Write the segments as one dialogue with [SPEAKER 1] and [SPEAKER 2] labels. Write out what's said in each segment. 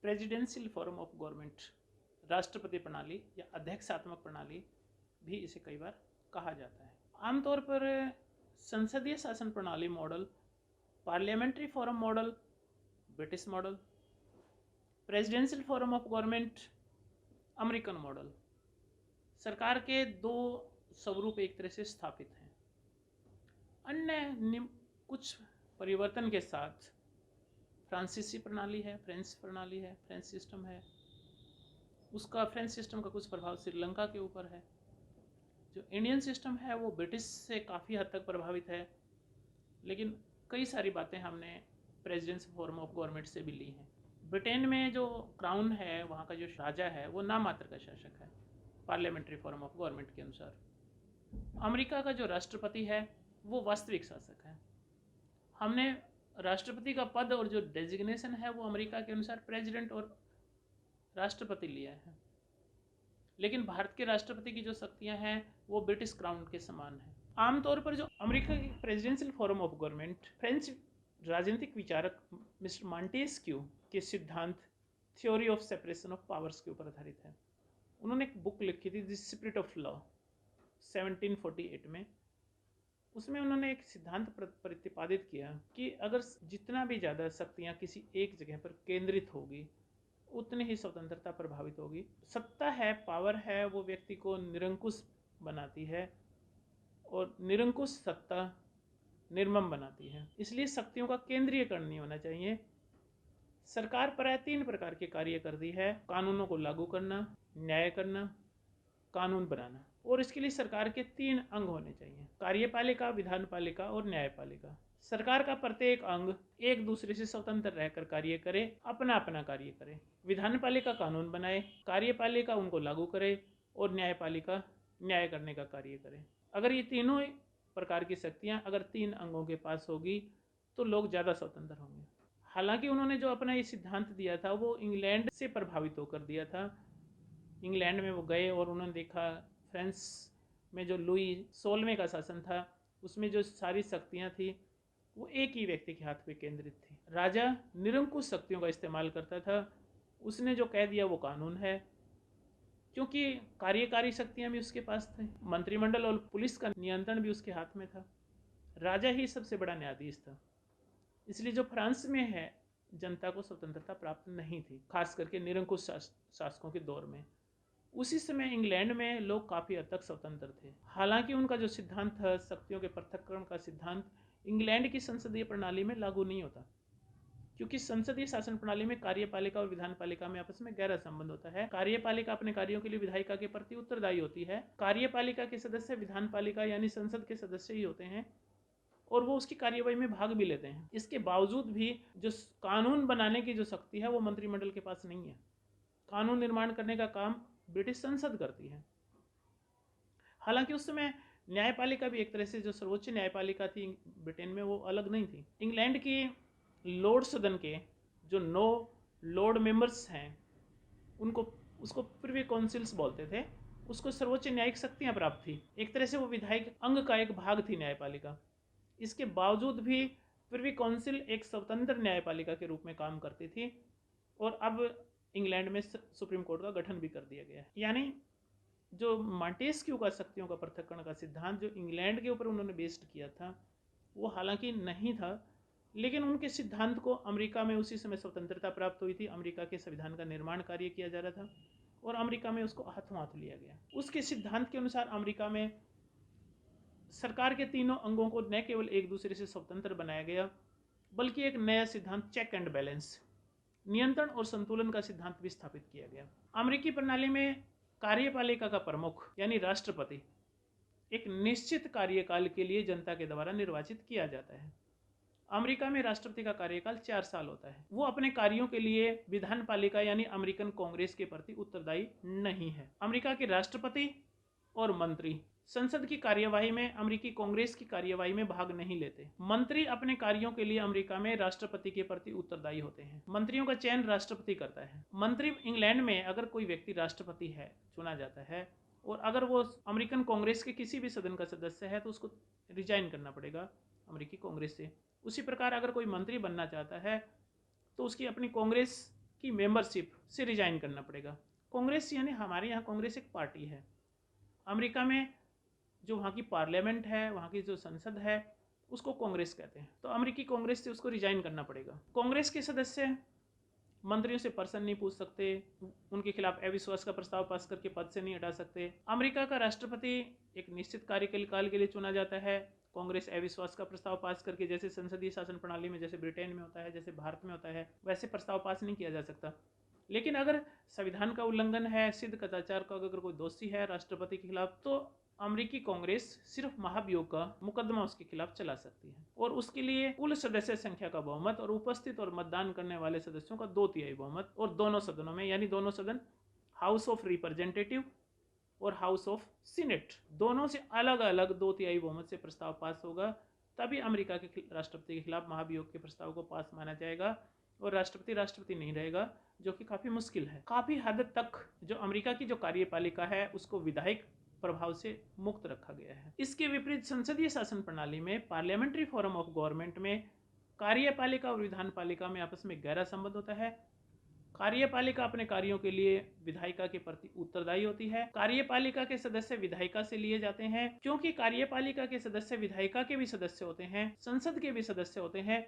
[SPEAKER 1] Presidential form of government, राष्ट्रपति प्रणाली या अध्यक्षात्मक प्रणाली भी इसे कई बार कहा जाता है। आमतौर पर संसदीय शासन प्रणाली model, parliamentary form model, British model, presidential form of government, American model, सरकार के दो स्वरूप एक तरह से स्थापित हैं। अन्य कुछ परिवर्तन के साथ फ्रांसीसी प्रणाली है, फ्रेंच प्रणाली है, फ्रेंच सिस्टम है। उसका फ्रेंच सिस्टम का कुछ प्रभाव श्रीलंका के ऊपर है। जो इंडियन सिस्टम है वो ब्रिटिश से काफ़ी हद तक प्रभावित है, लेकिन कई सारी बातें हमने प्रेसिडेंशियल फॉर्म ऑफ गवर्नमेंट से भी ली हैं। ब्रिटेन में जो क्राउन है, वहाँ का जो राजा है, वो नाम मात्र का शासक है पार्लियामेंट्री फॉर्म ऑफ गवर्नमेंट के अनुसार। अमेरिका का जो राष्ट्रपति है वो वास्तविक शासक है। हमने राष्ट्रपति का पद और जो डेजिग्नेशन है वो अमेरिका के अनुसार प्रेसिडेंट और राष्ट्रपति लिया है, लेकिन भारत के राष्ट्रपति की जो शक्तियां हैं वो ब्रिटिश क्राउन के समान है। आमतौर पर जो अमेरिका की presidential form of government French राजनीतिक विचारक मिस्टर मॉन्टेस्क्यू के सिद्धांत theory of separation of powers के ऊपर आधारित है। उन्होंने एक बुक लिखी थी द स्पिरिट ऑफ लॉ 1748 में। उसमें उन्होंने एक सिद्धांत प्रतिपादित किया कि अगर जितना भी ज़्यादा शक्तियाँ किसी एक जगह पर केंद्रित होगी उतनी ही स्वतंत्रता प्रभावित होगी। सत्ता है, पावर है, वो व्यक्ति को निरंकुश बनाती है और निरंकुश सत्ता निर्मम बनाती है। इसलिए शक्तियों का केंद्रीयकरण नहीं होना चाहिए। सरकार प्राय 3 प्रकार के कार्य करती है: कानूनों को लागू करना, न्याय करना, कानून बनाना। और इसके लिए सरकार के 3 अंग होने चाहिए: कार्यपालिका, विधानपालिका और न्यायपालिका। सरकार का प्रत्येक अंग एक दूसरे से स्वतंत्र रहकर कार्य करे, अपना अपना कार्य करे। विधानपालिका कानून बनाए, कार्यपालिका उनको लागू करे और न्यायपालिका न्याय करने का कार्य करे। अगर ये तीनों प्रकार की शक्तियाँ अगर 3 अंगों के पास होगी तो लोग ज़्यादा स्वतंत्र होंगे। हालांकि उन्होंने जो अपना ये सिद्धांत दिया था वो इंग्लैंड से प्रभावित होकर दिया था। इंग्लैंड में वो गए और उन्होंने देखा फ्रांस में जो लुई 16वें का शासन था उसमें जो सारी शक्तियाँ थी वो एक ही व्यक्ति के हाथ में केंद्रित थी। राजा निरंकुश शक्तियों का इस्तेमाल करता था। उसने जो कह दिया वो कानून है, क्योंकि कार्यकारी शक्तियाँ भी उसके पास थी। मंत्रिमंडल और पुलिस का नियंत्रण भी उसके हाथ में था। राजा ही सबसे बड़ा न्यायाधीश था। इसलिए जो फ्रांस में है जनता को स्वतंत्रता प्राप्त नहीं थी, खास करके निरंकुश शासकों के दौर में। उसी समय इंग्लैंड में लोग काफ़ी हद तक स्वतंत्र थे। हालांकि उनका जो सिद्धांत था शक्तियों के पृथक्करण का सिद्धांत इंग्लैंड की संसदीय प्रणाली में लागू नहीं होता, क्योंकि संसदीय शासन प्रणाली में कार्यपालिका और विधानपालिका में आपस में गहरा संबंध होता है। कार्यपालिका अपने कार्यों के लिए विधायिका के प्रति उत्तरदायी होती है। कार्यपालिका के सदस्य विधानपालिका यानी संसद के सदस्य ही होते हैं और वो उसकी कार्यवाही में भाग भी लेते हैं। इसके बावजूद भी जो कानून बनाने की जो शक्ति है वो मंत्रिमंडल के पास नहीं है। कानून निर्माण करने का काम ब्रिटिश संसद करती है। हालांकि उस समय न्यायपालिका भी एक तरह से जो सर्वोच्च न्यायपालिका थी ब्रिटेन में वो अलग नहीं थी। इंग्लैंड की लॉर्ड सदन के जो 9 लॉर्ड मेंबर्स हैं उसको प्रिवी काउंसिल्स बोलते थे। उसको सर्वोच्च न्यायिक शक्तियाँ प्राप्त थी। एक तरह से वो विधायिक अंग का एक भाग थी न्यायपालिका। इसके बावजूद भी प्रिवी काउंसिल एक स्वतंत्र न्यायपालिका के रूप में काम करती थी और अब इंग्लैंड में सुप्रीम कोर्ट का गठन भी कर दिया गया है। यानी जो मॉन्टेस्क्यू का शक्तियों का पृथक्करण का सिद्धांत जो इंग्लैंड के ऊपर उन्होंने बेस्ड किया था वो हालांकि नहीं था, लेकिन उनके सिद्धांत को अमेरिका में उसी समय स्वतंत्रता प्राप्त हुई थी। अमेरिका के संविधान का निर्माण कार्य किया जा रहा था और अमेरिका में उसको हाथों हाथ लिया गया। उसके सिद्धांत के अनुसार अमेरिका में सरकार के तीनों अंगों को न केवल एक दूसरे से स्वतंत्र बनाया गया बल्कि एक नया सिद्धांत चेक एंड बैलेंस, नियंत्रण और संतुलन का सिद्धांत भी स्थापित किया गया। अमेरिकी प्रणाली में कार्यपालिका का प्रमुख यानी राष्ट्रपति एक निश्चित कार्यकाल के लिए जनता के द्वारा निर्वाचित किया जाता है। अमेरिका में राष्ट्रपति का कार्यकाल 4 साल होता है। वो अपने कार्यों के लिए विधानपालिका यानी अमेरिकन कांग्रेस के प्रति उत्तरदायी नहीं है। अमेरिका के राष्ट्रपति और मंत्री संसद की कार्यवाही में अमेरिकी कांग्रेस की कार्यवाही में भाग नहीं लेते। मंत्री अपने कार्यों के लिए अमेरिका में राष्ट्रपति के प्रति उत्तरदायी होते हैं। मंत्रियों का चयन राष्ट्रपति करता है। मंत्री इंग्लैंड में अगर कोई व्यक्ति राष्ट्रपति है चुना जाता है और अगर वो अमेरिकन कांग्रेस के किसी भी सदन का सदस्य है तो उसको रिजाइन करना पड़ेगा अमेरिकी कांग्रेस से। उसी प्रकार अगर कोई मंत्री बनना चाहता है तो उसकी अपनी कांग्रेस की मेंबरशिप से रिजाइन करना पड़ेगा। कांग्रेस यानी हमारे यहाँ कांग्रेस एक पार्टी है। अमेरिका में जो वहाँ की पार्लियामेंट है, वहाँ की जो संसद है, उसको कांग्रेस कहते हैं। तो अमेरिकी कांग्रेस से उसको रिजाइन करना पड़ेगा। कांग्रेस के सदस्य मंत्रियों से पर्सन नहीं पूछ सकते, उनके खिलाफ अविश्वास का प्रस्ताव पास करके पद से नहीं हटा सकते। अमेरिका का राष्ट्रपति एक निश्चित कार्यकाल के लिए चुना जाता है। कांग्रेस अविश्वास का प्रस्ताव पास करके, जैसे संसदीय शासन प्रणाली में जैसे ब्रिटेन में होता है, जैसे भारत में होता है, वैसे प्रस्ताव पास नहीं किया जा सकता। लेकिन अगर संविधान का उल्लंघन है, सिद्ध कदाचार का अगर कोई दोषी है राष्ट्रपति के खिलाफ, तो अमेरिकी कांग्रेस सिर्फ महाभियोग का मुकदमा उसके खिलाफ चला सकती है और उसके लिए कुल सदस्य संख्या का बहुमत और उपस्थित और मतदान करने वाले सदस्यों का 2/3 बहुमत, और दोनों सदनों में, यानी दोनों सदन हाउस ऑफ रिप्रेजेंटेटिव और हाउस ऑफ सीनेट, दोनों से अलग अलग 2/3 बहुमत से प्रस्ताव पास होगा, तभी अमेरिका के राष्ट्रपति के खिलाफ महाभियोग के प्रस्ताव को पास माना जाएगा और राष्ट्रपति नहीं रहेगा, जो कि काफी मुश्किल है। काफी हद तक जो अमेरिका की जो कार्यपालिका है उसको विधायक प्रभाव से मुक्त रखा गया है। इसके विपरीत संसदीय शासन प्रणाली में, पार्लियामेंट्री फॉर्म ऑफ गवर्नमेंट में, कार्यपालिका और विधानपालिका में आपस में गहरा संबंध होता है। कार्यपालिका अपने कार्यों के लिए विधायिका के प्रति उत्तरदायी होती है। कार्यपालिका के सदस्य विधायिका से लिए जाते हैं। क्योंकि कार्यपालिका के सदस्य विधायिका के भी सदस्य होते हैं, संसद के भी सदस्य होते हैं,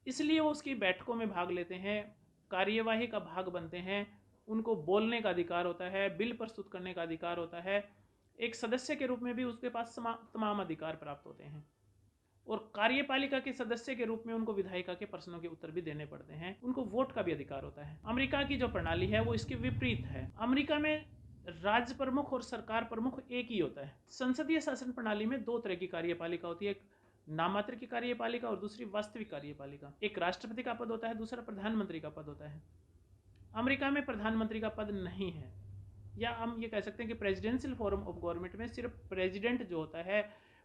[SPEAKER 1] इसलिए वो उसकी बैठकों में भाग लेते हैं, कार्यवाही का भाग बनते हैं, उनको बोलने का अधिकार होता है, बिल प्रस्तुत करने का अधिकार होता है। एक सदस्य के रूप में भी उसके पास तमाम अधिकार प्राप्त होते हैं और कार्यपालिका के सदस्य के रूप में उनको विधायिका के प्रश्नों के उत्तर भी देने पड़ते हैं। उनको वोट का भी अधिकार होता है। अमेरिका की जो प्रणाली है वो इसके विपरीत है। अमेरिका में राज्य प्रमुख और सरकार प्रमुख एक ही होता है। संसदीय शासन प्रणाली में 2 तरह की कार्यपालिका होती है, एक नाममात्र की कार्यपालिका और दूसरी वास्तविक कार्यपालिका। एक राष्ट्रपति का पद होता है, दूसरा प्रधानमंत्री का पद होता है। अमेरिका में प्रधानमंत्री का पद नहीं है, या हम ये कह सकते हैं कि प्रेसिडेंशियल फॉर्म ऑफ गवर्नमेंट में सिर्फ प्रेसिडेंट जो होता है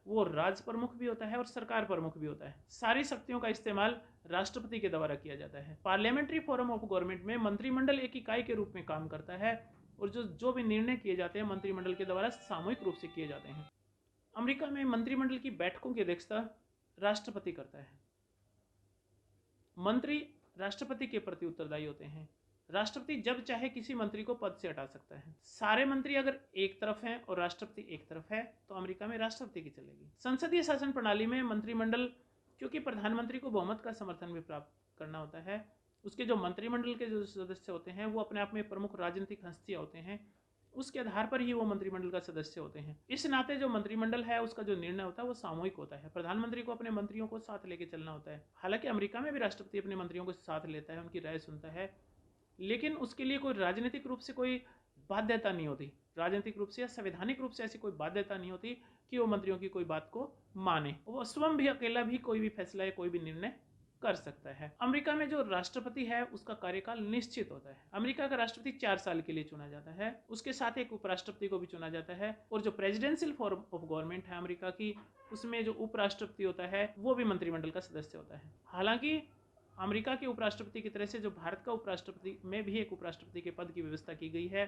[SPEAKER 1] वो राज्य प्रमुख भी होता है और सरकार प्रमुख भी होता है। सारी शक्तियों का इस्तेमाल राष्ट्रपति के द्वारा किया जाता है। पार्लियामेंट्री फॉर्म ऑफ गवर्नमेंट में मंत्रिमंडल एक इकाई के रूप में काम करता है और जो भी निर्णय किए जाते हैं मंत्रिमंडल के द्वारा सामूहिक रूप से किए जाते हैं। अमेरिका में मंत्रिमंडल की बैठकों की अध्यक्षता राष्ट्रपति करता है। मंत्री राष्ट्रपति के प्रति उत्तरदायी होते हैं। राष्ट्रपति जब चाहे किसी मंत्री को पद से हटा सकता है। सारे मंत्री अगर एक तरफ हैं और राष्ट्रपति एक तरफ है तो अमेरिका में राष्ट्रपति की चलेगी। संसदीय शासन प्रणाली में मंत्रिमंडल, क्योंकि प्रधानमंत्री को बहुमत का समर्थन भी प्राप्त करना होता है, उसके जो मंत्रिमंडल के जो सदस्य होते हैं वो अपने आप में प्रमुख राजनीतिक हस्तियां होते हैं, उसके आधार पर ही वो मंत्रिमंडल का सदस्य होते हैं। इस नाते जो मंत्रिमंडल है उसका जो निर्णय होता है वो सामूहिक होता है। प्रधानमंत्री को अपने मंत्रियों को साथ लेके चलना होता है। हालांकि अमेरिका में भी राष्ट्रपति अपने मंत्रियों को साथ लेता है, उनकी राय सुनता है, लेकिन उसके लिए कोई राजनीतिक रूप से कोई बाध्यता नहीं होती। राजनीतिक रूप से या संवैधानिक रूप से ऐसी कोई बाध्यता नहीं होती कि वो मंत्रियों की कोई बात को माने। वो स्वयं भी अकेला भी कोई भी फैसला या कोई भी निर्णय कर सकता है। अमेरिका में जो राष्ट्रपति है उसका कार्यकाल निश्चित होता है। अमेरिका का राष्ट्रपति 4 साल के लिए चुना जाता है, उसके साथ एक उपराष्ट्रपति को भी चुना जाता है। और जो प्रेसिडेंशियल फॉर्म ऑफ गवर्नमेंट है अमेरिका की, उसमें जो उपराष्ट्रपति होता है वो भी मंत्रिमंडल का सदस्य होता है। हालांकि अमेरिका के उपराष्ट्रपति की तरह से जो भारत का उपराष्ट्रपति में भी एक उपराष्ट्रपति के पद की व्यवस्था की गई है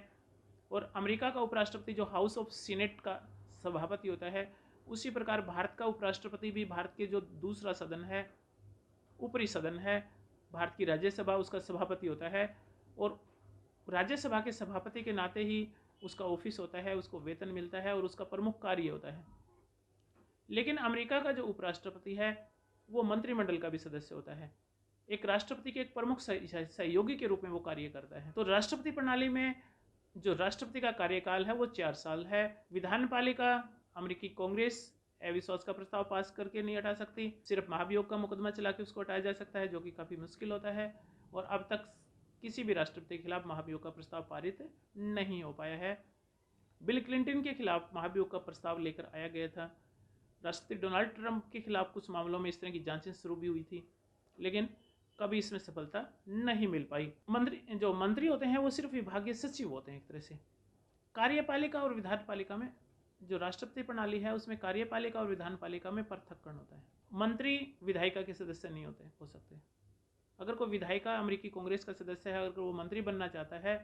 [SPEAKER 1] और अमेरिका का उपराष्ट्रपति जो हाउस ऑफ सीनेट का सभापति होता है, उसी प्रकार भारत का उपराष्ट्रपति भी भारत के जो दूसरा सदन है, ऊपरी सदन है, भारत की राज्यसभा, उसका सभापति होता है और राज्यसभा के सभापति के नाते ही उसका ऑफिस होता है, उसको वेतन मिलता है और उसका प्रमुख कार्य होता है। लेकिन अमेरिका का जो उपराष्ट्रपति है वो मंत्रिमंडल का भी सदस्य होता है। एक राष्ट्रपति के एक प्रमुख सहयोगी के रूप में वो कार्य करता है। तो राष्ट्रपति प्रणाली में जो राष्ट्रपति का कार्यकाल है वो 4 साल है। विधानपालिका अमेरिकी कांग्रेस अविश्वास का प्रस्ताव पास करके नहीं हटा सकती, सिर्फ महाभियोग का मुकदमा चला के उसको हटाया जा सकता है, जो कि काफ़ी मुश्किल होता है और अब तक किसी भी राष्ट्रपति के खिलाफ महाभियोग का प्रस्ताव पारित नहीं हो पाया है। बिल क्लिंटन के खिलाफ महाभियोग का प्रस्ताव लेकर आया गया था। राष्ट्रपति डोनाल्ड ट्रंप के खिलाफ कुछ मामलों में इस तरह की जांचें शुरू भी हुई थी, लेकिन कभी इसमें सफलता नहीं मिल पाई। जो मंत्री होते हैं वो सिर्फ विभागीय सचिव होते हैं एक तरह से। कार्यपालिका और विधानपालिका में जो राष्ट्रपति प्रणाली है उसमें कार्यपालिका और विधानपालिका में पृथक्करण होता है। मंत्री विधायिका के सदस्य नहीं हो सकते। अगर कोई विधायिका अमेरिकी कांग्रेस का सदस्य है, अगर वो मंत्री बनना चाहता है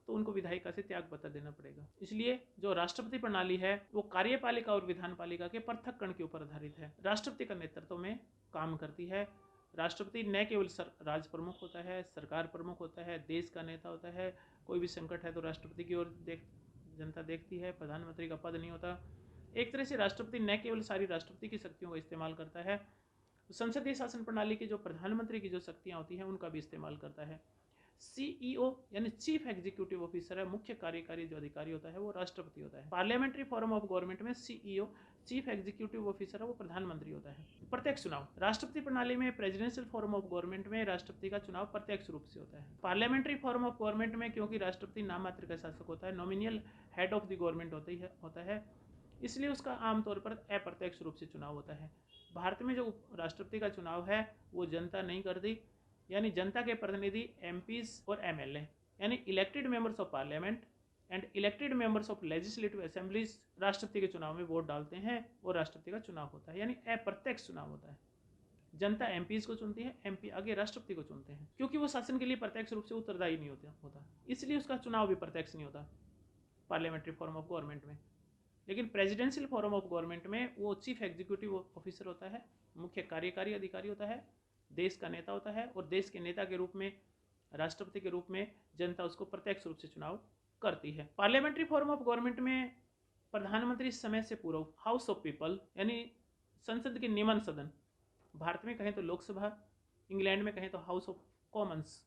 [SPEAKER 1] तो उनको विधायिका से त्याग पत्र देना पड़ेगा। इसलिए जो राष्ट्रपति प्रणाली है वो कार्यपालिका और विधानपालिका के पृथक्करण के ऊपर आधारित है। राष्ट्रपति का नेतृत्व में काम करती है। राष्ट्रपति न केवल राज प्रमुख होता है, सरकार प्रमुख होता है, देश का नेता होता है। कोई भी संकट है तो राष्ट्रपति की ओर जनता देखती है। प्रधानमंत्री का पद नहीं होता। एक तरह से राष्ट्रपति न केवल सारी राष्ट्रपति की शक्तियों का इस्तेमाल करता है, संसदीय शासन प्रणाली की जो प्रधानमंत्री की जो शक्तियाँ होती हैं उनका भी इस्तेमाल करता है। CEO यानी चीफ एग्जीक्यूटिव ऑफिसर है, मुख्य कार्यकारी जो अधिकारी होता है वो राष्ट्रपति होता है। पार्लियामेंट्री फॉर्म ऑफ गवर्नमेंट में CEO चीफ एग्जीक्यूटिव ऑफिसर है वो प्रधानमंत्री होता है। प्रत्यक्ष चुनाव, राष्ट्रपति प्रणाली में प्रेसिडेंशियल फॉर्म ऑफ गवर्नमेंट में राष्ट्रपति का चुनाव प्रत्यक्ष रूप से होता है। पार्लियामेंट्री फॉर्म ऑफ गवर्नमेंट में क्योंकि राष्ट्रपति नाम मात्र का शासक होता है, नॉमिनियल हेड ऑफ द गवर्नमेंट होता है, इसलिए उसका आमतौर पर अप्रत्यक्ष रूप से चुनाव होता है। भारत में जो राष्ट्रपति का चुनाव है वो जनता नहीं करती, यानी जनता के प्रतिनिधि MPs और MLA यानी elected members of parliament and elected members of legislative assemblies राष्ट्रपति के चुनाव में वोट डालते हैं और राष्ट्रपति का चुनाव होता है, यानी अप्रत्यक्ष चुनाव होता है। जनता MPs को चुनती है, MP आगे राष्ट्रपति को चुनते हैं। क्योंकि वो शासन के लिए प्रत्यक्ष रूप से उत्तरदायी नहीं होता, इसलिए उसका चुनाव भी प्रत्यक्ष नहीं होता पार्लियामेंट्री फॉर्म ऑफ गवर्नमेंट में। लेकिन प्रेसिडेंशियल फॉर्म ऑफ गवर्नमेंट में वो चीफ एग्जीक्यूटिव ऑफिसर होता है, मुख्य कार्यकारी अधिकारी होता है, देश का नेता होता है और देश के नेता के रूप में, राष्ट्रपति के रूप में जनता उसको प्रत्यक्ष रूप से चुनाव करती है। पार्लियामेंट्री फॉर्म ऑफ गवर्नमेंट में प्रधानमंत्री समय से पूर्व हाउस ऑफ पीपल यानी संसद के निम्न सदन, भारत में कहें तो लोकसभा, इंग्लैंड में कहें तो हाउस ऑफ कॉमन्स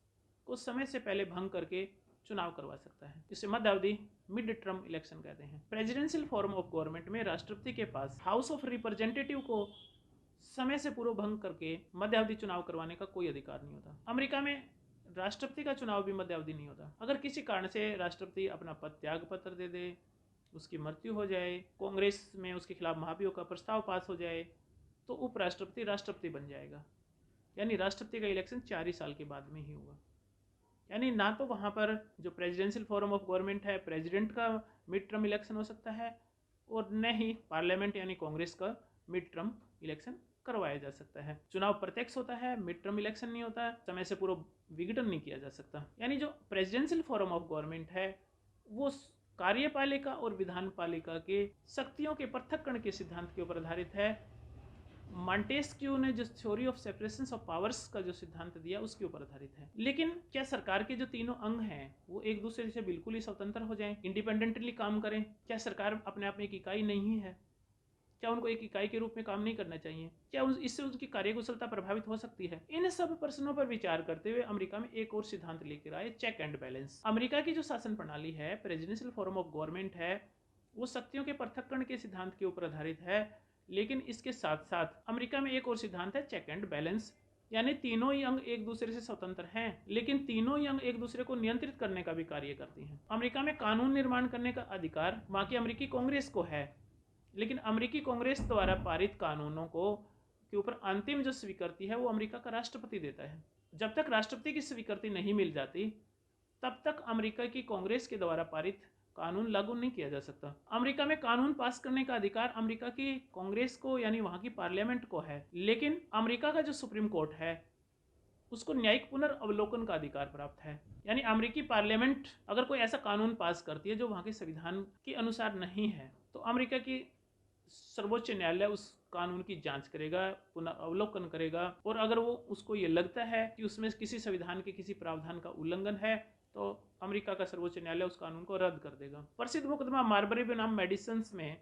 [SPEAKER 1] को समय से पहले भंग करके चुनाव करवा सकता है। इसे मध्य अवधि मिड टर्म इलेक्शन कहते हैं। प्रेसिडेंशियल फॉर्म ऑफ गवर्नमेंट में राष्ट्रपति के पास हाउस ऑफ रिप्रेजेंटेटिव को समय से पूर्व भंग करके मध्यावधि चुनाव करवाने का कोई अधिकार नहीं होता। अमेरिका में राष्ट्रपति का चुनाव भी मध्यावधि नहीं होता। अगर किसी कारण से राष्ट्रपति अपना पद त्याग पत्र दे दे, उसकी मृत्यु हो जाए, कांग्रेस में उसके खिलाफ महाभियोग का प्रस्ताव पास हो जाए, तो उपराष्ट्रपति राष्ट्रपति बन जाएगा, यानी राष्ट्रपति का इलेक्शन 4 ही साल के बाद में ही होगा। यानी ना तो वहाँ पर जो प्रेसिडेंशियल फॉर्म ऑफ गवर्नमेंट है, प्रेसिडेंट का मिड टर्म इलेक्शन हो सकता है, और न ही पार्लियामेंट यानी कांग्रेस का मिड टर्म इलेक्शन करवाया जा सकता है। चुनाव प्रत्यक्ष होता है, मिड टर्म इलेक्शन नहीं होता, समय से पूर्व विघटन नहीं किया जा सकता। यानी जो प्रेसिडेंशियल फॉर्म ऑफ गवर्नमेंट है वो कार्यपालिका और विधानपालिका के शक्तियों के पृथक्करण के सिद्धांत के ऊपर आधारित है। मॉन्टेस्क्यू ने जो theory of separation of powers का जो सिद्धांत दिया उसके ऊपर आधारित है। लेकिन क्या सरकार के जो तीनों अंग हैं वो एक दूसरे से बिल्कुल ही स्वतंत्र हो जाएं, इंडिपेंडेंटली काम करें? क्या सरकार अपने आप में एक इकाई नहीं है? क्या उनको एक इकाई के रूप में काम नहीं करना चाहिए? क्या इससे उनकी कार्यकुशलता प्रभावित हो सकती है? इन सब प्रश्नों पर विचार करते हुए अमेरिका में एक और सिद्धांत लेकर आए, चेक एंड बैलेंस। अमेरिका की जो शासन प्रणाली है, प्रेसिडेंशियल फॉर्म ऑफ गवर्नमेंट है, वो शक्तियों के पृथक्करण के सिद्धांत के ऊपर आधारित है। लेकिन इसके साथ साथ अमेरिका में एक और सिद्धांत है, चेक एंड बैलेंस, यानी तीनों ही अंग एक दूसरे से स्वतंत्र हैं, लेकिन तीनों ही अंग एक दूसरे को नियंत्रित करने का भी कार्य करती हैं। अमेरिका में कानून निर्माण करने का अधिकार वहाँ की अमेरिकी कांग्रेस को है, लेकिन अमेरिकी कांग्रेस द्वारा पारित कानूनों को के ऊपर अंतिम जो स्वीकृति है वो अमेरिका का राष्ट्रपति देता है। जब तक राष्ट्रपति की स्वीकृति नहीं मिल जाती तब तक अमेरिका की कांग्रेस के द्वारा पारित कानून लागू नहीं किया जा सकता। अमेरिका में कानून पास करने का अधिकार अमेरिका की कांग्रेस को यानी वहाँ की पार्लियामेंट को है, लेकिन अमेरिका का जो सुप्रीम कोर्ट है उसको न्यायिक पुनर्अवलोकन का अधिकार प्राप्त है। यानी अमेरिकी पार्लियामेंट अगर कोई ऐसा कानून पास करती है जो वहाँ के संविधान के अनुसार नहीं है, तो अमेरिका की सर्वोच्च न्यायालय उस कानून की जांच करेगा, पुनर्अवलोकन करेगा, और अगर वो उसको ये लगता है कि उसमें किसी संविधान के किसी प्रावधान का उल्लंघन है तो अमेरिका का सर्वोच्च न्यायालय उस कानून को रद्द कर देगा। प्रसिद्ध मुकदमा मार्बरी बनाम मेडिसन में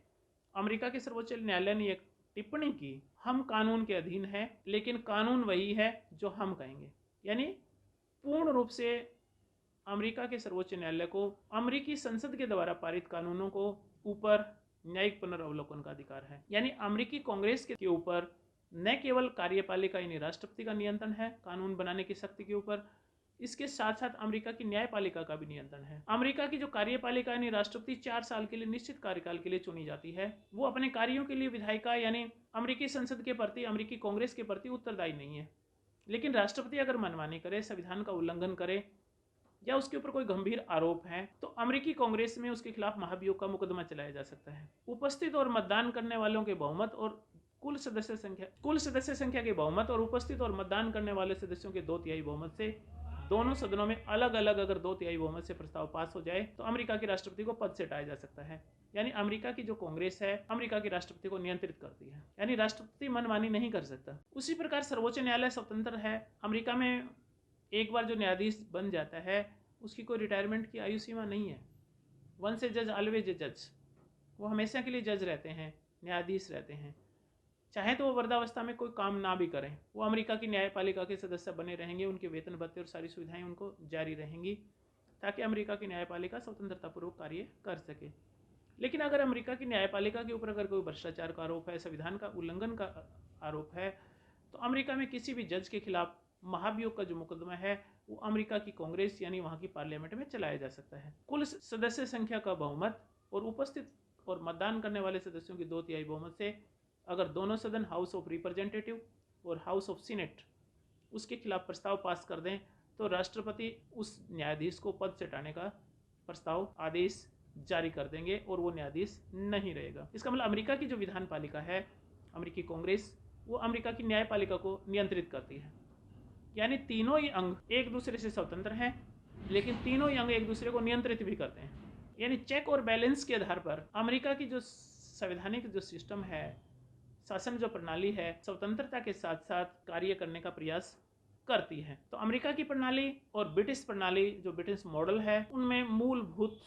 [SPEAKER 1] अमेरिका के सर्वोच्च न्यायालय ने एक टिप्पणी की, हम कानून के अधीन हैं लेकिन कानून वही है जो हम कहेंगे। यानी पूर्ण रूप से अमेरिका के सर्वोच्च न्यायालय को अमेरिकी संसद के द्वारा पारित कानूनों को ऊपर न्यायिक पुनर्अवलोकन का अधिकार है। यानी अमेरिकी कांग्रेस के ऊपर न केवल कार्यपालिका यानी राष्ट्रपति का नियंत्रण है कानून बनाने की शक्ति के ऊपर, इसके साथ साथ अमेरिका की न्यायपालिका का भी नियंत्रण है। अमेरिका की जो कार्यपालिका यानी राष्ट्रपति 4 साल के लिए निश्चित कार्यकाल के लिए चुनी जाती है, वो अपने कार्यों के लिए विधायिका यानी अमेरिकी संसद के प्रति, अमेरिकी कांग्रेस के प्रति उत्तरदायी नहीं है। लेकिन राष्ट्रपति अगर मनमानी करे, संविधान का उल्लंघन करे या उसके ऊपर कोई गंभीर आरोप है तो अमेरिकी कांग्रेस में उसके खिलाफ महाभियोग का मुकदमा चलाया जा सकता है। उपस्थित और मतदान करने वालों के बहुमत और कुल सदस्य संख्या के बहुमत और उपस्थित और मतदान करने वाले सदस्यों के 2/3 बहुमत से दोनों सदनों में अलग अलग अगर 2/3 बहुमत से प्रस्ताव पास हो जाए तो अमेरिका के राष्ट्रपति को पद से हटाया जा सकता है। यानी अमेरिका की जो कांग्रेस है अमेरिका के राष्ट्रपति को नियंत्रित करती है, यानी राष्ट्रपति मनमानी नहीं कर सकता। उसी प्रकार सर्वोच्च न्यायालय स्वतंत्र है। अमेरिका में एक बार जो न्यायाधीश बन जाता है उसकी कोई रिटायरमेंट की आयु सीमा नहीं है। वंस ए जज ऑलवेज ए जज, वो हमेशा के लिए जज रहते हैं, न्यायाधीश रहते हैं। चाहे तो वो वृद्धावस्था में कोई काम ना भी करें, वो अमेरिका की न्यायपालिका के सदस्य बने रहेंगे, उनके वेतन भत्ते और सारी सुविधाएं उनको जारी रहेंगी ताकि अमेरिका की न्यायपालिका स्वतंत्रतापूर्वक कार्य कर सके। लेकिन अगर अमेरिका की न्यायपालिका के ऊपर अगर कोई भ्रष्टाचार का आरोप है, संविधान का उल्लंघन का आरोप है, तो अमेरिका में किसी भी जज के खिलाफ महाभियोग का जो मुकदमा है वो अमेरिका की कांग्रेस यानी वहाँ की पार्लियामेंट में चलाया जा सकता है। कुल सदस्य संख्या का बहुमत और उपस्थित और मतदान करने वाले सदस्यों की 2/3 बहुमत से अगर दोनों सदन हाउस ऑफ रिप्रेजेंटेटिव और हाउस ऑफ सीनेट उसके खिलाफ प्रस्ताव पास कर दें तो राष्ट्रपति उस न्यायाधीश को पद से हटाने का प्रस्ताव आदेश जारी कर देंगे और वो न्यायाधीश नहीं रहेगा। इसका मतलब अमेरिका की जो विधान पालिका है, अमेरिकी कांग्रेस, वो अमेरिका की न्यायपालिका को नियंत्रित करती है। यानी तीनों ही अंग एक दूसरे से स्वतंत्र हैं, लेकिन तीनों ही अंग एक दूसरे को नियंत्रित भी करते हैं। यानी चेक और बैलेंस के आधार पर अमेरिका की जो संवैधानिक जो सिस्टम है, शासन जो प्रणाली है, स्वतंत्रता के साथ साथ कार्य करने का प्रयास करती है। तो अमेरिका की प्रणाली और ब्रिटिश प्रणाली जो ब्रिटिश मॉडल है उनमें मूलभूत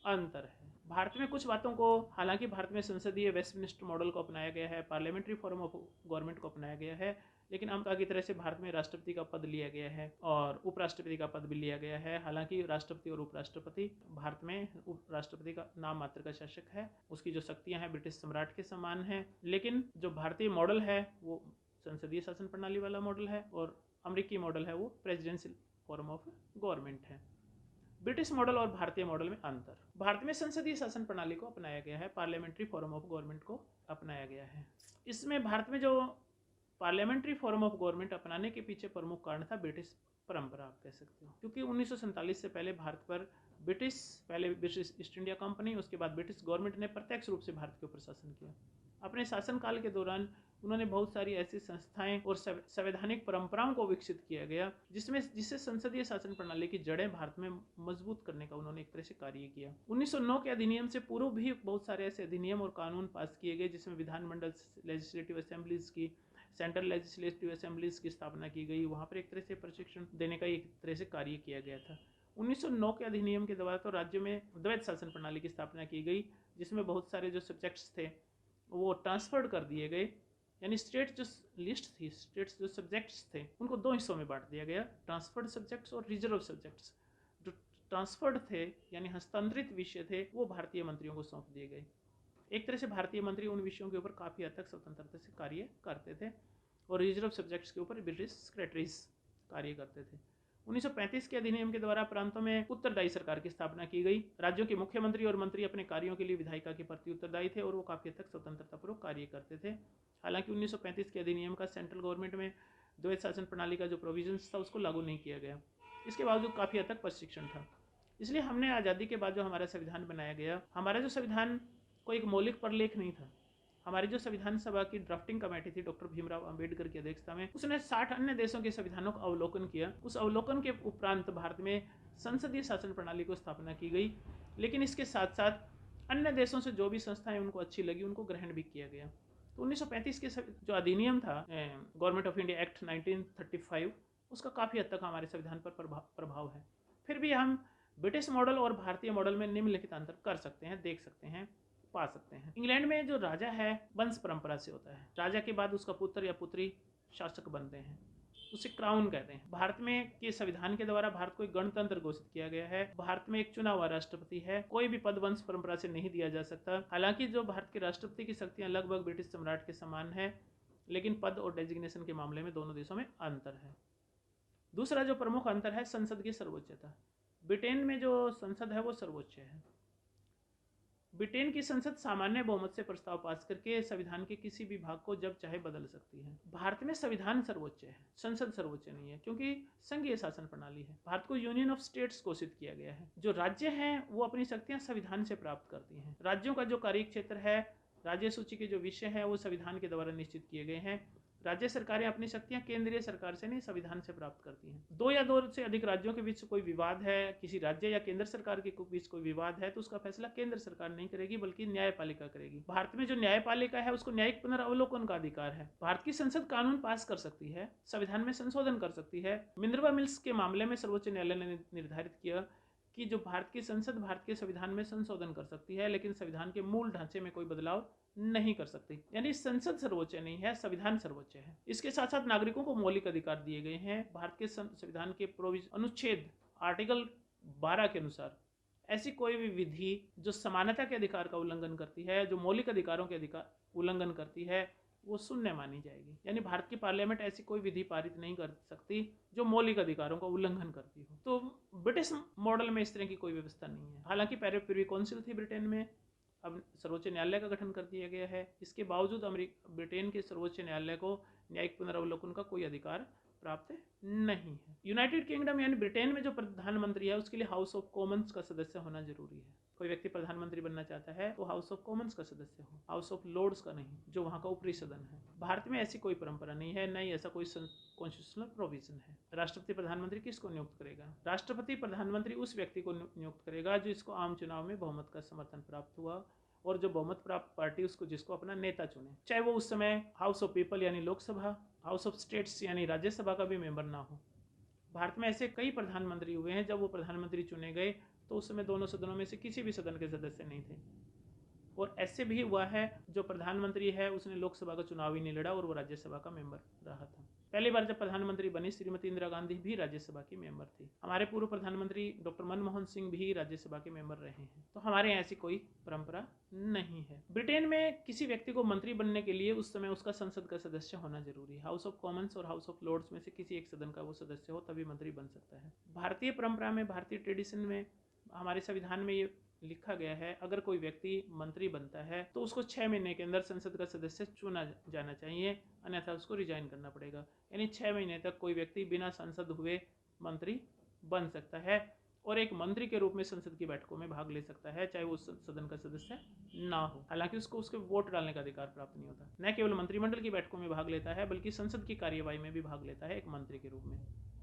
[SPEAKER 1] अंतर है। भारत में कुछ बातों को, हालांकि भारत में संसदीय वेस्टमिनिस्टर मॉडल को अपनाया गया है, पार्लियामेंट्री फॉर्म ऑफ गवर्नमेंट को अपनाया गया है, लेकिन अमेरिका की तरह से भारत में राष्ट्रपति का पद लिया गया है और उपराष्ट्रपति का पद भी लिया गया है। हालांकि राष्ट्रपति और उपराष्ट्रपति, भारत में उपराष्ट्रपति का नाम मात्र का शासक है, उसकी जो शक्तियां हैं ब्रिटिश सम्राट के समान हैं। लेकिन जो भारतीय मॉडल है वो संसदीय शासन प्रणाली वाला मॉडल है और अमेरिकी मॉडल है वो प्रेसिडेंशियल फॉर्म ऑफ गवर्नमेंट है। ब्रिटिश मॉडल और भारतीय मॉडल में अंतर, भारत में संसदीय शासन प्रणाली को अपनाया गया है, पार्लियामेंट्री फॉर्म ऑफ गवर्नमेंट को अपनाया गया है। इसमें भारत में जो पार्लियामेंट्री फॉर्म ऑफ गवर्नमेंट अपनाने के पीछे प्रमुख कारण था ब्रिटिश परंपरा, आप कह सकते हो, क्योंकि 1947 से पहले भारत पर पहले ब्रिटिश ईस्ट इंडिया कंपनी, उसके बाद ब्रिटिश गवर्नमेंट ने प्रत्यक्ष रूप से भारत के ऊपर शासन किया। अपने शासनकाल के दौरान उन्होंने बहुत सारी ऐसी संस्थाएं और संवैधानिक परंपराओं को विकसित किया गया जिससे संसदीय शासन प्रणाली की जड़ें भारत में मजबूत करने का उन्होंने एक तरह से कार्य किया। 1909 के अधिनियम से पूर्व भी बहुत सारे ऐसे अधिनियम और कानून पास किए गए जिसमें विधानमंडल लेजिस्लेटिव असेंबलीज की, सेंट्रल लेजिस्लेटिव असेंबलीज की स्थापना की गई। वहाँ पर एक तरह से प्रशिक्षण देने का एक तरह से कार्य किया गया था। 1909 के अधिनियम के द्वारा तो राज्य में द्वैत शासन प्रणाली की स्थापना की गई, जिसमें बहुत सारे जो सब्जेक्ट्स थे वो ट्रांसफर्ड कर दिए गए। यानी स्टेट जो लिस्ट थी, स्टेट्स जो सब्जेक्ट्स थे उनको दो हिस्सों में बांट दिया गया, ट्रांसफर्ड सब्जेक्ट्स और रिजर्व सब्जेक्ट्स। जो ट्रांसफर्ड थे यानी हस्तांतरित विषय थे वो भारतीय मंत्रियों को सौंप दिए गए। एक तरह से भारतीय मंत्री उन विषयों के ऊपर काफ़ी हद तक स्वतंत्रता से कार्य करते थे और रिजर्व सब्जेक्ट्स के ऊपर ब्रिटिश सेक्रेटरीज कार्य करते थे। 1935 के अधिनियम के द्वारा प्रांतों में उत्तरदायी सरकार की स्थापना की गई। राज्यों के मुख्यमंत्री और मंत्री अपने कार्यों के लिए विधायिका के प्रति उत्तरदायी थे और वो काफ़ी हद तक स्वतंत्रतापूर्वक कार्य करते थे। हालांकि 1935 के अधिनियम का सेंट्रल गवर्नमेंट में द्वैत शासन प्रणाली का जो प्रोविजंस था उसको लागू नहीं किया गया। इसके बावजूद काफ़ी हद तक प्रशिक्षण था। इसलिए हमने आज़ादी के बाद जो हमारा संविधान बनाया गया, हमारा जो संविधान कोई एक मौलिक प्रलेख नहीं था। हमारी जो संविधान सभा की ड्राफ्टिंग कमेटी थी डॉक्टर भीमराव अंबेडकर की अध्यक्षता में, उसने 60 अन्य देशों के संविधानों का अवलोकन किया। उस अवलोकन के उपरांत भारत में संसदीय शासन प्रणाली को स्थापना की गई। लेकिन इसके साथ साथ अन्य देशों से जो भी संस्थाएं उनको अच्छी लगी उनको ग्रहण भी किया गया। तो 1935 के जो अधिनियम था गवर्नमेंट ऑफ इंडिया एक्ट 1935, उसका काफ़ी हद तक हमारे संविधान पर प्रभाव है। फिर भी हम ब्रिटिश मॉडल और भारतीय मॉडल में निम्नलिखित अंतर कर सकते हैं, देख सकते हैं, पा सकते हैं। इंग्लैंड में जो राजा है वंश परंपरा से होता है। राजा के बाद उसका पुत्र या पुत्री शासक बनते हैं, उसे क्राउन कहते हैं। भारत में के संविधान के द्वारा भारत को एक गणतंत्र घोषित किया गया है। भारत में एक चुना हुआ राष्ट्रपति है, कोई भी पद वंश परंपरा से नहीं दिया जा सकता। हालांकि जो भारत के राष्ट्रपति की शक्तियां लगभग ब्रिटिश सम्राट के समान है, लेकिन पद और डेजिग्नेशन के मामले में दोनों देशों में अंतर है। दूसरा जो प्रमुख अंतर है संसद की सर्वोच्चता। ब्रिटेन में जो संसद है वो सर्वोच्च है। ब्रिटेन की संसद सामान्य बहुमत से प्रस्ताव पास करके संविधान के किसी भी भाग को जब चाहे बदल सकती है। भारत में संविधान सर्वोच्च है, संसद सर्वोच्च नहीं है, क्योंकि संघीय शासन प्रणाली है। भारत को यूनियन ऑफ स्टेट्स घोषित किया गया है। जो राज्य हैं वो अपनी शक्तियां संविधान से प्राप्त करती हैं। राज्यों का जो कार्य क्षेत्र है, राज्य सूची के जो विषय हैं वो संविधान के द्वारा निश्चित किए गए हैं। राज्य सरकारें अपनी शक्तियां केंद्रीय सरकार से नहीं, संविधान से प्राप्त करती हैं। 2 या 2 से अधिक राज्यों के बीच कोई विवाद है, किसी राज्य या केंद्र सरकार के बीच कोई विवाद है, तो उसका फैसला केंद्र सरकार नहीं करेगी बल्कि न्यायपालिका करेगी। भारत में जो न्यायपालिका है उसको न्यायिक पुनरावलोकन का अधिकार है। भारत की संसद कानून पास कर सकती है, संविधान में संशोधन कर सकती है। मिनर्वा मिल्स के मामले में सर्वोच्च न्यायालय ने निर्धारित किया कि जो भारत की संसद भारत के संविधान में संशोधन कर सकती है, लेकिन संविधान के मूल ढांचे में कोई बदलाव नहीं कर सकती। यानी संसद सर्वोच्च नहीं है, संविधान सर्वोच्च है। इसके साथ साथ नागरिकों को मौलिक अधिकार दिए गए हैं। भारत के संविधान के अनुच्छेद आर्टिकल 12 के अनुसार ऐसी कोई भी विधि जो समानता के अधिकार का उल्लंघन करती है, जो मौलिक अधिकारों के अधिकार उल्लंघन करती है, वो शून्य मानी जाएगी। यानी भारत की पार्लियामेंट ऐसी कोई विधि पारित नहीं कर सकती जो मौलिक अधिकारों का उल्लंघन करती हो। तो ब्रिटिश मॉडल में इस तरह की कोई व्यवस्था नहीं है। हालांकि पहले प्रिवी काउंसिल थी ब्रिटेन में, अब सर्वोच्च न्यायालय का गठन कर दिया गया है। इसके बावजूद ब्रिटेन के सर्वोच्च न्यायालय को न्यायिक पुनरावलोकन का कोई अधिकार प्राप्त नहीं है। यूनाइटेड किंगडम यानी ब्रिटेन में जो प्रधानमंत्री है उसके लिए हाउस ऑफ कॉमन्स का सदस्य होना जरूरी है। कोई व्यक्ति प्रधानमंत्री बनना चाहता है तो हाउस ऑफ कॉमन्स का सदस्य हो, हाउस ऑफ लॉर्ड्स का नहीं, जो वहाँ का ऊपरी सदन है। भारत में ऐसी कोई परंपरा नहीं है, न ही ऐसा कोई कॉन्स्टिट्यूशनल प्रोविजन है। राष्ट्रपति प्रधानमंत्री किसको नियुक्त करेगा? राष्ट्रपति प्रधानमंत्री उस व्यक्ति को नियुक्त करेगा जिसको आम चुनाव में बहुमत का समर्थन प्राप्त हुआ और जो बहुमत प्राप्त पार्टी उसको जिसको अपना नेता चुने, चाहे वो उस समय हाउस ऑफ पीपल यानी लोकसभा, हाउस ऑफ स्टेट्स यानी राज्यसभा का भी मेंबर ना हो। भारत में ऐसे कई प्रधानमंत्री हुए हैं जब वो प्रधानमंत्री चुने गए तो उस समय दोनों सदनों में से किसी भी सदन के सदस्य नहीं थे। और ऐसे भी हुआ है जो प्रधानमंत्री है उसने लोकसभा का चुनाव ही नहीं लड़ा और वो राज्यसभा का मेंबर रहा था। पहली बार जब प्रधानमंत्री बनी श्रीमती इंदिरा गांधी भी राज्यसभा की मेंबर थी। हमारे पूर्व प्रधानमंत्री डॉक्टर मनमोहन सिंह भी राज्यसभा के मेंबर रहे हैं। तो हमारे यहाँ ऐसी कोई परंपरा नहीं है। ब्रिटेन में किसी व्यक्ति को मंत्री बनने के लिए उस समय उसका संसद का सदस्य होना जरूरी है। हाउस ऑफ कॉमन्स और हाउस ऑफ लॉर्ड्स में से किसी एक सदन का वो सदस्य हो तभी मंत्री बन सकता है। भारतीय परंपरा में, भारतीय ट्रेडिशन में, हमारे संविधान में ये लिखा गया है अगर कोई व्यक्ति मंत्री बनता है तो उसको 6 महीने के अंदर संसद का सदस्य चुना जाना चाहिए, अन्यथा उसको रिजाइन करना पड़ेगा। यानी 6 महीने तक कोई व्यक्ति बिना सांसद हुए मंत्री बन सकता है और एक मंत्री के रूप में संसद की बैठकों में भाग ले सकता है, चाहे वो सदन का सदस्य ना हो। हालांकि उसको उसके वोट डालने का अधिकार प्राप्त नहीं होता। न केवल मंत्रिमंडल की बैठकों में भाग लेता है बल्कि संसद की कार्यवाही में भी भाग लेता है एक मंत्री के रूप में।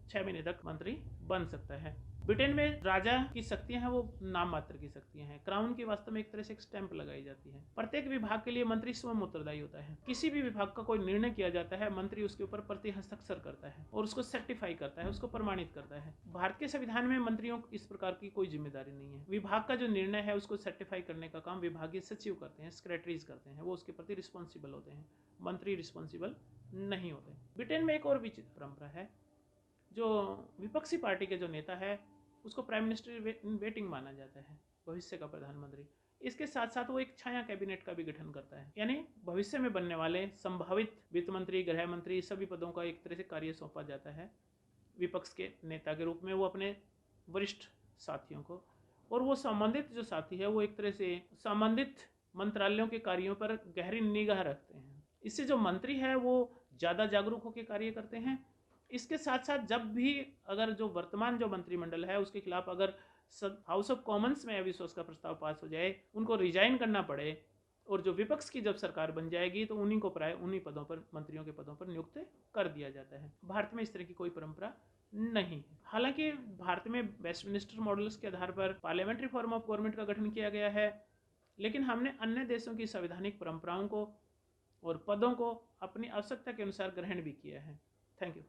[SPEAKER 1] 6 महीने तक मंत्री बन सकता है। ब्रिटेन में राजा की शक्तियां हैं वो नाम मात्र की शक्तियां हैं। क्राउन की वास्तव में एक तरह से एक स्टैंप लगाई जाती है। प्रत्येक विभाग के लिए मंत्री स्वयं उत्तरदायी होता है। किसी भी विभाग का कोई निर्णय किया जाता है, मंत्री उसके ऊपर प्रति हस्ताक्षर करता है और उसको सर्टिफाई करता है, उसको प्रमाणित करता है। भारत के संविधान में मंत्रियों को इस प्रकार की कोई जिम्मेदारी नहीं है। विभाग का जो निर्णय है उसको सर्टिफाई करने का काम विभागीय सचिव करते हैं, सेक्रेटरीज करते हैं, वो उसके प्रति रिस्पॉन्सिबल होते हैं। मंत्री रिस्पॉन्सिबल नहीं होते। ब्रिटेन में एक और विचित्र परंपरा है, जो विपक्षी पार्टी के जो नेता है उसको प्राइम मिनिस्टर इन वेटिंग माना जाता है, भविष्य का प्रधानमंत्री। इसके साथ साथ वो एक छाया कैबिनेट का भी गठन करता है, यानी भविष्य में बनने वाले संभावित वित्त मंत्री, गृह मंत्री, सभी पदों का एक तरह से कार्य सौंपा जाता है विपक्ष के नेता के रूप में वो अपने वरिष्ठ साथियों को। और वो संबंधित जो साथी है वो एक तरह से संबंधित मंत्रालयों के कार्यों पर गहरी निगाह रखते हैं। इससे जो मंत्री है वो ज़्यादा जागरूक होकर कार्य करते हैं। इसके साथ साथ जब भी अगर जो वर्तमान जो मंत्रिमंडल है उसके खिलाफ अगर हाउस ऑफ कॉमन्स में अविश्वास का प्रस्ताव पास हो जाए, उनको रिजाइन करना पड़े और जो विपक्ष की जब सरकार बन जाएगी तो उन्हीं को प्राय उन्हीं पदों पर, मंत्रियों के पदों पर नियुक्त कर दिया जाता है। भारत में इस तरह की कोई परंपरा नहीं है। हालांकि भारत में वेस्टमिनिस्टर मॉडल्स के आधार पर पार्लियामेंट्री फॉर्म ऑफ गवर्नमेंट का गठन किया गया है, लेकिन हमने अन्य देशों की संवैधानिक परंपराओं को और पदों को अपनी आवश्यकता के अनुसार ग्रहण भी किया है। Thank you.